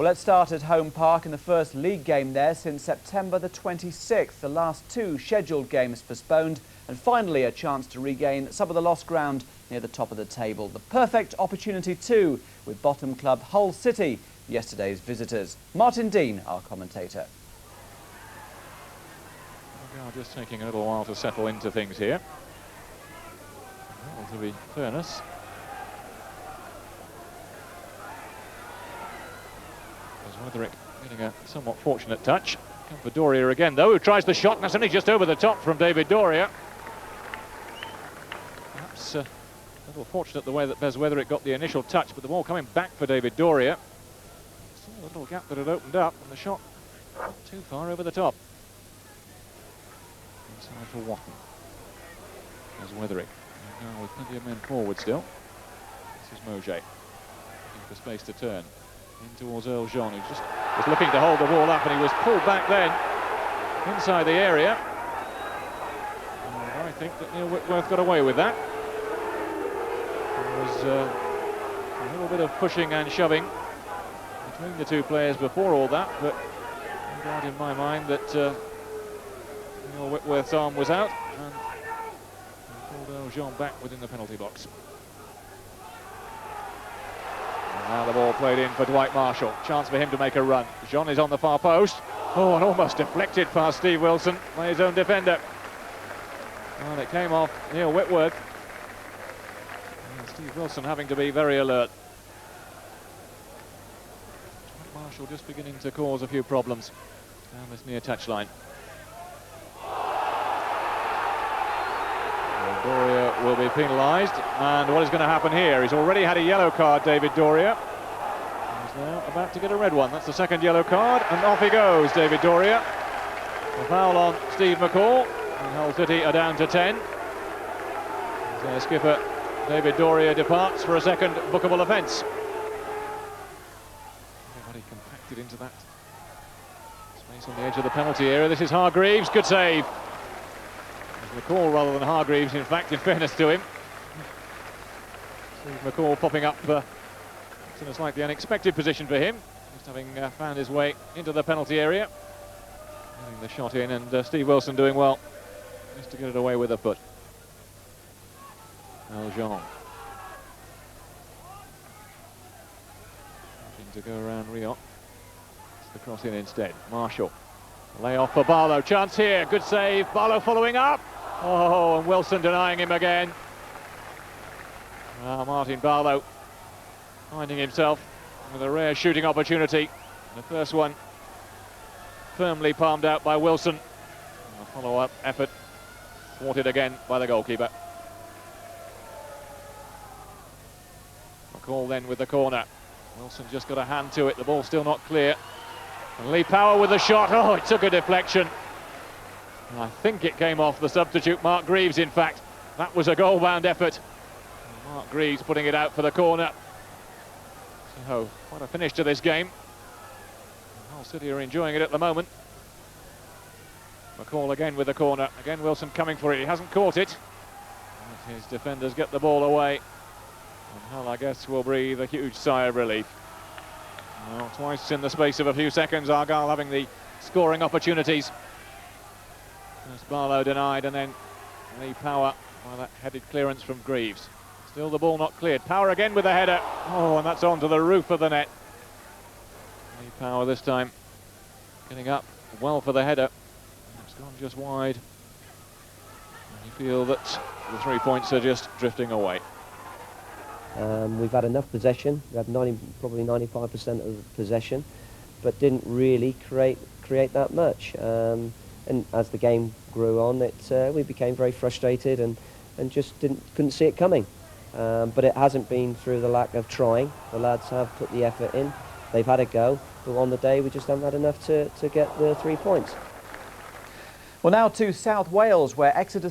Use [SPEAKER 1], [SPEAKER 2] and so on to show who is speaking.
[SPEAKER 1] Well, let's start at Home Park in the first league game there since September the 26th. The last two scheduled games postponed and finally a chance to regain some of the lost ground near the top of the table. The perfect opportunity too with bottom club Hull City, yesterday's visitors. Martin Dean, our commentator.
[SPEAKER 2] Argyle just taking a little while to settle into things here. Well, to be fairness, Weatherick getting a somewhat fortunate touch. Come for Doria again though, who tries the shot, and that's only just over the top from David Doria. Perhaps a little fortunate the way that Bez Weatherick got the initial touch, but the ball coming back for David Doria. Still a little gap that had opened up, and the shot not too far over the top. Inside for Watton. There's Weatherick. And now with plenty of men forward still. This is Mojay. Looking for space to turn. In towards Earl Jean, who just was looking to hold the ball up, and he was pulled back then inside the area. And I think that Neil Whitworth got away with that. There was a little bit of pushing and shoving between the two players before all that, but I doubt in my mind that Neil Whitworth's arm was out, and pulled Earl Jean back within the penalty box. Now the ball played in for Dwight Marshall. Chance for him to make a run. Jean is on the far post. Oh, and almost deflected past Steve Wilson by his own defender. Well, it came off Neil Whitworth. And Steve Wilson having to be very alert. Dwight Marshall just beginning to cause a few problems down this near touchline. Doria will be penalised, and what is going to happen here? He's already had a yellow card, David Doria. He's now about to get a red one. That's the second yellow card, and off he goes, David Doria. A foul on Steve McCall, and Hull City are down to 10. Their skipper, David Doria, departs for a second bookable offence. Everybody compacted into that space on the edge of the penalty area. This is Hargreaves, good save. McCall rather than Hargreaves, in fact, in fairness to him. Steve McCall popping up in a slightly unexpected position for him, just having found his way into the penalty area. Getting the shot in, and Steve Wilson doing well just to get it away with a foot. Earl Jean. Looking to go around Riot. It's the cross in instead. Marshall. Lay off for Barlow. Chance here. Good save. Barlow following up. Oh, and Wilson denying him again. Well, Martin Barlow finding himself with a rare shooting opportunity. The first one firmly palmed out by Wilson. And a follow-up effort thwarted again by the goalkeeper. McCall then with the corner. Wilson just got a hand to it. The ball still not clear. And Lee Power with a shot. Oh, it took a deflection. And I think it came off the substitute, Mark Greaves, in fact. That was a goal-bound effort. And Mark Greaves putting it out for the corner. So, what a finish to this game. And Hull City are enjoying it at the moment. McCall again with the corner. Again, Wilson coming for it. He hasn't caught it. And his defenders get the ball away. And Hull, I guess, will breathe a huge sigh of relief. Well, twice in the space of a few seconds, Argyle having the scoring opportunities. First Barlow denied, and then Lee Power by that headed clearance from Greaves. Still the ball not cleared. Power again with the header. Oh, and that's onto the roof of the net. Lee Power this time getting up well for the header. It's gone just wide. And you feel that the 3 points are just drifting away.
[SPEAKER 3] We've had enough possession. We had probably 95% of possession, but didn't really create that much. And as the game grew on, we became very frustrated and just couldn't see it coming. But it hasn't been through the lack of trying. The lads have put the effort in. They've had a go, but on the day we just haven't had enough to get the 3 points.
[SPEAKER 1] Well, now to South Wales, where Exeter